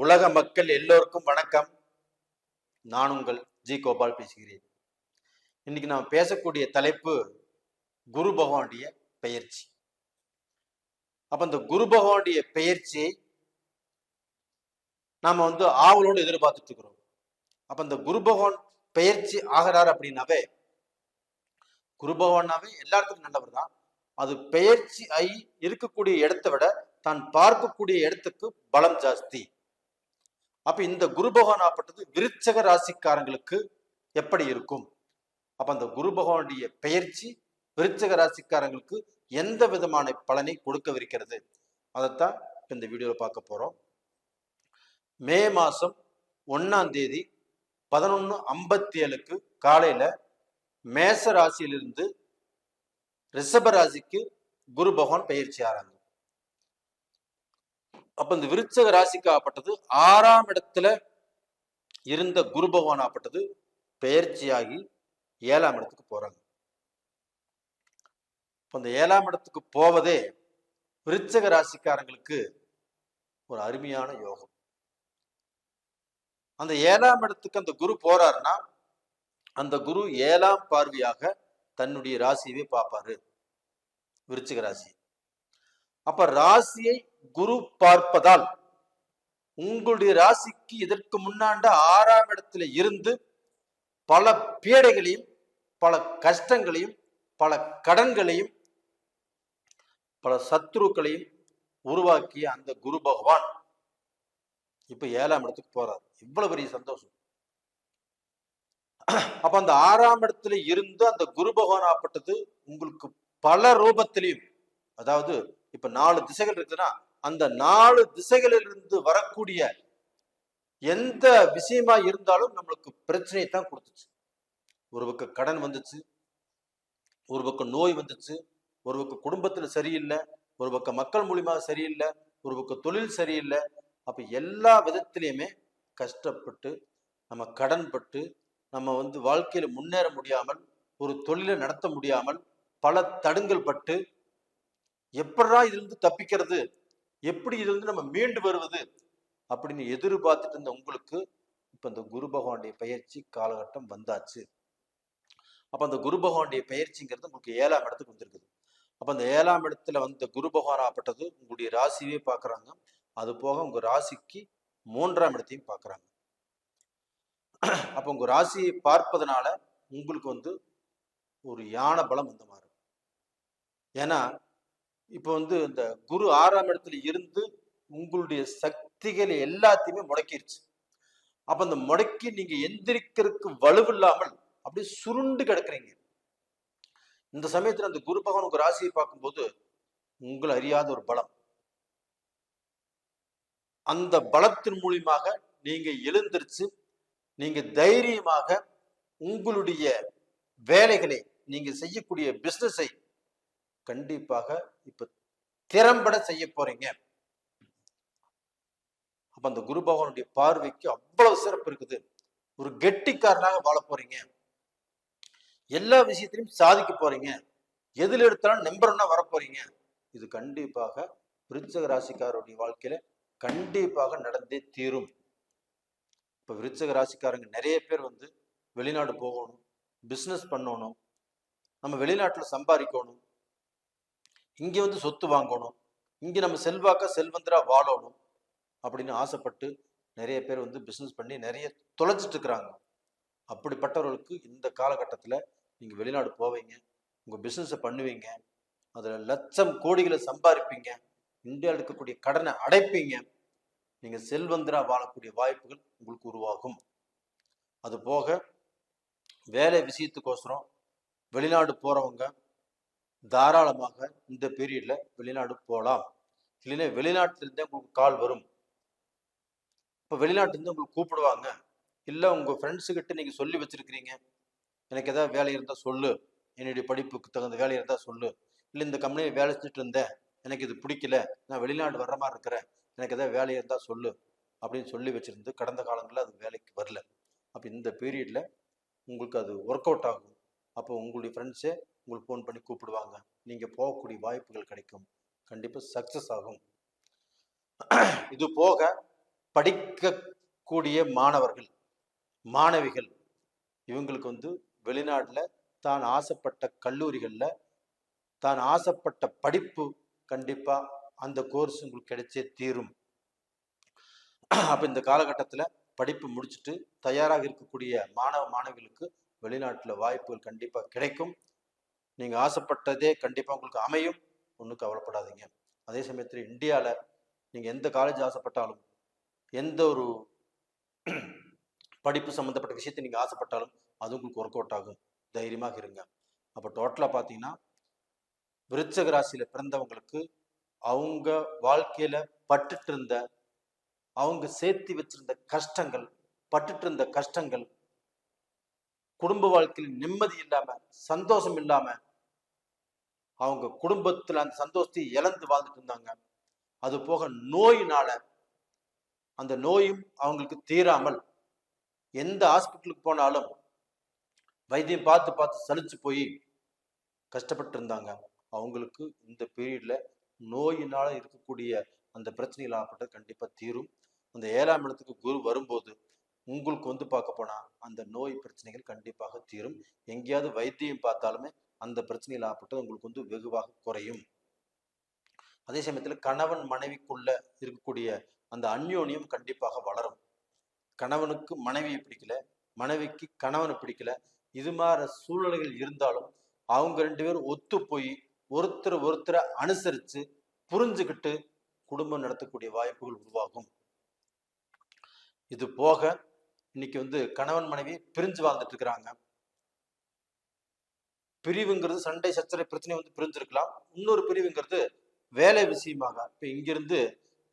உலக மக்கள் எல்லோருக்கும் வணக்கம். நான் உங்கள் ஜி கோபால் பேசுகிறேன். இன்னைக்கு நாம் பேசக்கூடிய தலைப்பு குரு பகவானுடைய பெயர்ச்சி. அப்ப இந்த குரு பகவானுடைய பெயர்ச்சியை நாம ஆவலோடு எதிர்பார்த்துட்டு இருக்கிறோம். அப்ப இந்த குரு பகவான் பெயர்ச்சி ஆகிறார் அப்படின்னாவே, குரு பகவானாவே எல்லாத்துக்கும் நல்லவர் தான். அது பெயர்ச்சி ஆகி இருக்கக்கூடிய இடத்தை விட தான் பார்க்கக்கூடிய இடத்துக்கு பலம் ஜாஸ்தி. அப்ப இந்த குரு பகவான் ஆப்பட்டது விருச்சக ராசிக்காரங்களுக்கு எப்படி இருக்கும்? அப்ப அந்த குரு பகவானுடைய பெயர்ச்சி விருச்சக ராசிக்காரங்களுக்கு எந்த விதமான பலனை கொடுக்கவிருக்கிறது, அதைத்தான் இந்த வீடியோல பார்க்க போறோம். மே மாசம் 1ஆம் தேதி 11:57 காலையில மேச ராசியிலிருந்து ரிஷப ராசிக்கு குரு பகவான் பெயர்ச்சி ஆறாங்க. அப்ப இந்த விருச்சக ராசிக்கு ஆப்பட்டது 6ஆம் இடத்துல இருந்த குரு பகவான் ஆப்பட்டது பெயர்ச்சியாகி 7ஆம் இடத்துக்கு போறாங்க. அந்த 7ஆம் இடத்துக்கு போவதே விருச்சக ராசிக்காரங்களுக்கு ஒரு அருமையான யோகம். அந்த 7ஆம் இடத்துக்கு அந்த குரு போறாருன்னா, அந்த குரு 7ஆம் பார்வையாக தன்னுடைய ராசியவே பார்ப்பாரு, விருச்சிக ராசி. அப்ப ராசியை குரு பார்ப்பதால் உங்களுடைய ராசிக்கு இதற்கு முன்னாண்ட 6ஆம் இடத்துல இருந்து பல பீடைகளையும் பல கஷ்டங்களையும் பல கடன்களையும் பல சத்துருக்களையும் உருவாக்கிய அந்த குரு பகவான் இப்ப 7ஆம் இடத்துக்கு போறார். இவ்வளவு பெரிய சந்தோஷம். அப்ப அந்த 6ஆம் இடத்துல இருந்து அந்த குரு பகவான் ஆப்பட்டது உங்களுக்கு பல ரூபத்திலையும், அதாவது இப்ப 4 திசைகள் இருக்குன்னா அந்த 4 திசைகளிலிருந்து வரக்கூடிய எந்த விஷயமா இருந்தாலும் நம்மளுக்கு பிரச்சனையை தான் கொடுத்துச்சு. ஒரு பக்கம் கடன் வந்துச்சு, ஒரு பக்கம் நோய் வந்துச்சு, ஒரு பக்கம் குடும்பத்துல சரியில்லை, ஒரு பக்கம் மக்கள் மூலியமாக சரியில்லை, ஒரு பக்கம் தொழில் சரியில்லை. அப்ப எல்லா விதத்திலையுமே கஷ்டப்பட்டு நம்ம கடன்பட்டு நம்ம வாழ்க்கையில முன்னேற முடியாமல், ஒரு தொழிலை நடத்த முடியாமல் பல தடுங்கல் பட்டு எப்படா இதிலிருந்து தப்பிக்கிறது, எப்படி இதிலிருந்து நம்ம மீண்டு வருவது அப்படின்னு எதிர்பார்த்துட்டு இருந்த உங்களுக்கு இப்ப இந்த குரு பகவானுடைய பெயர்ச்சி காலகட்டம் வந்தாச்சு. அப்ப அந்த குரு பகவானுடைய பெயர்ச்சிங்கிறது உங்களுக்கு 7ஆம் இடத்துக்கு வந்திருக்குது. அப்ப அந்த 7ஆம் இடத்துல வந்த குரு பகவான் ஆப்பட்டது உங்களுடைய ராசியே பாக்குறாங்க. அது போக உங்க ராசிக்கு 3ஆம் இடத்தையும் பாக்குறாங்க. அப்ப உங்க ராசியை பார்ப்பதனால உங்களுக்கு ஒரு யானை பலம் வந்த மாதிரி. ஏன்னா இப்ப இந்த குரு 6ஆம் இடத்துல இருந்து உங்களுடைய சக்திகளை எல்லாத்தையுமே முடக்கிருச்சு. அப்ப அந்த முடக்கி நீங்க எந்திரிக்கிறதுக்கு வலுவில்லாமல் அப்படியே சுருண்டு கிடக்குறீங்க. இந்த சமயத்துல அந்த குரு பகவான் உங்க ராசியை பார்க்கும்போது உங்களை அறியாத ஒரு பலம், அந்த பலத்தின் மூலியமாக நீங்க எழுந்திருச்சு நீங்க தைரியமாக உங்களுடைய வேலைகளை, நீங்க செய்யக்கூடிய பிசினஸை கண்டிப்பாக இப்ப திறம்பட செய்ய போறீங்க. அப்ப அந்த குரு பகவானுடைய பார்வைக்கு அவ்வளவு சிறப்பு இருக்குது. ஒரு கெட்டிக்காரனாக வாழ போறீங்க, எல்லா விஷயத்திலையும் சாதிக்க போறீங்க, எதுல எடுத்தாலும் நம்பர் 1 வர போறீங்க. இது கண்டிப்பாக விருச்சிக ராசிக்காரருடைய வாழ்க்கையில கண்டிப்பாக நடந்தே தீரும். இப்ப விருச்சிக ராசிக்காரங்க நிறைய பேர் வெளிநாடு போகணும், பிசினஸ் பண்ணணும், நம்ம வெளிநாட்டுல சம்பாதிக்கணும், இங்க சொத்து வாங்கணும், இங்க நம்ம செல்வாக்கா செல்வந்தரா வாழணும் அப்படின்னு ஆசைப்பட்டு நிறைய பேர் பிசினஸ் பண்ணி நிறைய தொலைச்சிட்டு இருக்கிறாங்க. அப்படிப்பட்டவர்களுக்கு இந்த காலகட்டத்துல நீங்க வெளிநாடு போவீங்க, உங்க பிசினஸை பண்ணுவீங்க, அதுல லட்சம் கோடிகளை சம்பாதிப்பீங்க, இந்தியாவில் இருக்கக்கூடிய கடனை அடைப்பீங்க, நீங்க செல்வந்தரா வாழக்கூடிய வாய்ப்புகள் உங்களுக்கு உருவாகும். அது போக வேலை விஷயத்துக்கோசரம் வெளிநாடு போறவங்க தாராளமாக இந்த பீரியட்ல வெளிநாடு போகலாம். இல்லைன்னா வெளிநாட்டுல இருந்தே உங்களுக்கு கால் வரும். இப்ப வெளிநாட்டுல இருந்து உங்களுக்கு கூப்பிடுவாங்க, இல்ல உங்க ஃப்ரெண்ட்ஸு கிட்ட நீங்க சொல்லி வச்சிருக்கிறீங்க, எனக்கு ஏதாவது வேலை இருந்தா சொல்லு, என்னுடைய படிப்புக்கு தகுந்த வேலை இருந்தா சொல்லு, இல்லை இந்த கம்பெனியில் வேலை செஞ்சுட்டு இருந்தேன், எனக்கு இது பிடிக்கல, நான் வெளிநாடு வர்ற மாதிரி இருக்கிறேன், எனக்கு ஏதாவது வேலை இருந்தா சொல்லு அப்படின்னு சொல்லி வச்சிருந்து கடந்த காலங்களில் அது வேலைக்கு வரல. அப்ப இந்த பீரியட்ல உங்களுக்கு அது ஒர்க் அவுட் ஆகும். அப்போ உங்களுடைய ஃப்ரெண்ட்ஸே உங்களுக்கு ஃபோன் பண்ணி கூப்பிடுவாங்க, நீங்க போகக்கூடிய வாய்ப்புகள் கிடைக்கும், கண்டிப்பா சக்சஸ் ஆகும். இது போக படிக்கக்கூடிய மாணவர்கள் மாணவிகள் இவங்களுக்கு வெளிநாட்டில் தான் ஆசைப்பட்ட கல்லூரிகளில் தான் ஆசைப்பட்ட படிப்பு கண்டிப்பா அந்த கோர்ஸ் உங்களுக்கு கிடைச்சே தீரும். அப்ப இந்த காலகட்டத்தில் படிப்பு முடிச்சுட்டு தயாராக இருக்கக்கூடிய மாணவ மாணவிகளுக்கு வெளிநாட்டில் வாய்ப்புகள் கண்டிப்பா கிடைக்கும். நீங்க ஆசைப்பட்டதே கண்டிப்பா உங்களுக்கு அமையும். ஒன்றும் கவலைப்படாதீங்க. அதே சமயத்தில் இந்தியாவில் நீங்க எந்த காலேஜ் ஆசைப்பட்டாலும் எந்த ஒரு படிப்பு சம்பந்தப்பட்ட விஷயத்தை நீங்க ஆசைப்பட்டாலும் அது உங்களுக்கு ஒர்க் அவுட் ஆகும். தைரியமாக இருங்க. அப்போ டோட்டலா பார்த்தீங்கன்னா விருச்சக ராசியில பிறந்தவங்களுக்கு அவங்க வாழ்க்கையில பட்டுட்டு இருந்த அவங்க சேர்த்து வச்சிருந்த கஷ்டங்கள் பட்டுட்டு இருந்த கஷ்டங்கள் குடும்ப வாழ்க்கையில் நிம்மதி இல்லாம சந்தோஷம் இல்லாம அவங்க குடும்பத்துல அந்த சந்தோஷத்தை இழந்து வாழ்ந்துட்டு இருந்தாங்க. அது போக நோயினால அந்த நோயும் அவங்களுக்கு தீராமல் எந்த ஹாஸ்பிட்டலுக்கு போனாலும் வைத்தியம் பார்த்து பார்த்து சலிச்சு போய் கஷ்டப்பட்டு இருந்தாங்க. அவங்களுக்கு இந்த பீரியட்ல நோயினால இருக்கக்கூடிய அந்த பிரச்சனைகள் ஆகப்பட்டது கண்டிப்பா தீரும். அந்த 7ஆம் இடத்துக்கு குரு வரும்போது உங்களுக்கு பார்க்க போனா அந்த நோய் பிரச்சனைகள் கண்டிப்பாக தீரும். எங்கேயாவது வைத்தியம் பார்த்தாலுமே அந்த பிரச்சனைகள் ஆகப்பட்டது உங்களுக்கு வெகுவாக குறையும். அதே சமயத்துல கணவன் மனைவிக்குள்ள இருக்கக்கூடிய அந்த அந்யோன்யம் கண்டிப்பாக வளரும். கணவனுக்கு மனைவியை பிடிக்கல, மனைவிக்கு கணவனை பிடிக்கல, இது மாதிரி சூழ்நிலைகள் இருந்தாலும் அவங்க 2 பேரும் ஒத்து போய் ஒருத்தரை அனுசரிச்சு புரிஞ்சுக்கிட்டு குடும்பம் நடத்தக்கூடிய வாய்ப்புகள் உருவாகும். இது போக இன்னைக்கு கணவன் மனைவி பிரிஞ்சு வாழ்ந்துட்டு இருக்கிறாங்க. பிரிவுங்கிறது சண்டை சச்சரவு பிரச்சனை பிரிஞ்சிருக்கலாம். இன்னொரு பிரிவுங்கிறது வேலை விஷயமாக இப்ப இங்கிருந்து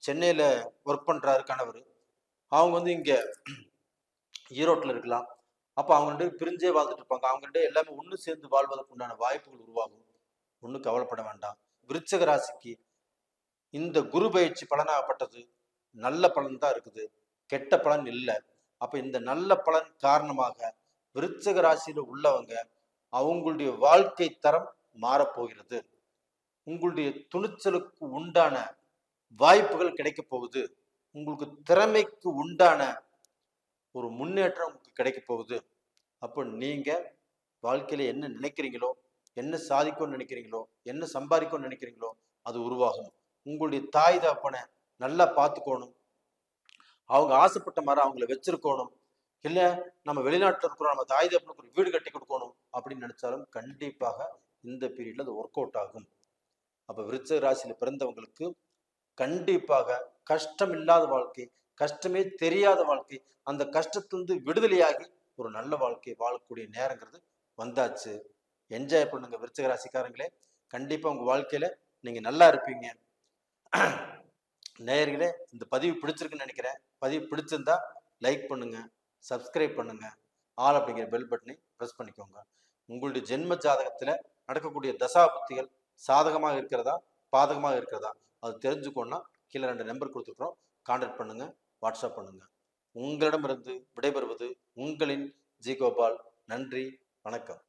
சென்னையில ஒர்க் பண்றாரு கணவர், அவங்க இங்க ஈரோட்டில் இருக்கலாம். அப்போ அவங்க 2 பேரும் பிரிஞ்சே வாழ்ந்துட்டு இருப்பாங்க. அவங்க 2 எல்லாமே ஒன்று சேர்ந்து வாழ்வதற்கு உண்டான வாய்ப்புகள் உருவாகும். ஒன்றும் கவலைப்பட வேண்டாம். விருச்சக ராசிக்கு இந்த குரு பயிற்சி பலனாகப்பட்டது நல்ல பலன் தான் இருக்குது, கெட்ட பலன் இல்லை. அப்ப இந்த நல்ல பலன் காரணமாக விருச்சக ராசியில உள்ளவங்க அவங்களுடைய வாழ்க்கை தரம் மாறப்போகிறது. உங்களுடைய துணிச்சலுக்கு உண்டான வாய்ப்புகள் கிடைக்க போகுது. உங்களுக்கு திறமைக்கு உண்டான ஒரு முன்னேற்றம் உங்களுக்கு கிடைக்க போகுது. அப்போ நீங்க வாழ்க்கையில என்ன நினைக்கிறீங்களோ, என்ன சாதிக்கும்னு நினைக்கிறீங்களோ, என்ன சம்பாதிக்கும்னு நினைக்கிறீங்களோ அது உருவாகும். உங்களுடைய தாய் தகப்பனை நல்லா பார்த்துக்கணும், அவங்க ஆசைப்பட்ட மாதிரி அவங்கள வச்சிருக்கணும். இல்லை நம்ம வெளிநாட்டில் இருக்கிறோம், நம்ம தாய் தகப்பனுக்கு ஒரு வீடு கட்டி கொடுக்கணும் அப்படின்னு நினைச்சாலும் கண்டிப்பாக இந்த பீரியட்ல அது ஒர்க் அவுட் ஆகும். அப்ப விருச்சிக ராசியில பிறந்தவங்களுக்கு கண்டிப்பாக கஷ்டம் இல்லாத வாழ்க்கை, கஷ்டமே தெரியாத வாழ்க்கை, அந்த கஷ்டத்திலிருந்து விடுதலையாகி ஒரு நல்ல வாழ்க்கை வாழக்கூடிய நேரங்கிறது வந்தாச்சு. என்ஜாய் பண்ணுங்க விருச்சிக ராசிக்காரங்களே. கண்டிப்பா உங்க வாழ்க்கையில நீங்க நல்லா இருப்பீங்க. நேயர்களே, இந்த பதிவு பிடிச்சிருக்குன்னு நினைக்கிறேன். பதிவு பிடிச்சிருந்தா லைக் பண்ணுங்க, சப்ஸ்கிரைப் பண்ணுங்க, ஆல் அப்படிங்கிற பெல் பட்டனை ப்ரெஸ் பண்ணிக்கோங்க. உங்களுடைய ஜென்ம ஜாதகத்துல நடக்கக்கூடிய தசாபுத்திகள் சாதகமாக இருக்கிறதா பாதகமாக இருக்கிறதா அது தெரிஞ்சுக்கணும்னா கீழே 2 நம்பர் கொடுத்துருக்குறோம், கான்டாக்ட் பண்ணுங்க, வாட்ஸ்அப் பண்ணுங்க. உங்களிடமிருந்து விடைபெறுவது உங்களின் ஜி கோபால். நன்றி, வணக்கம்.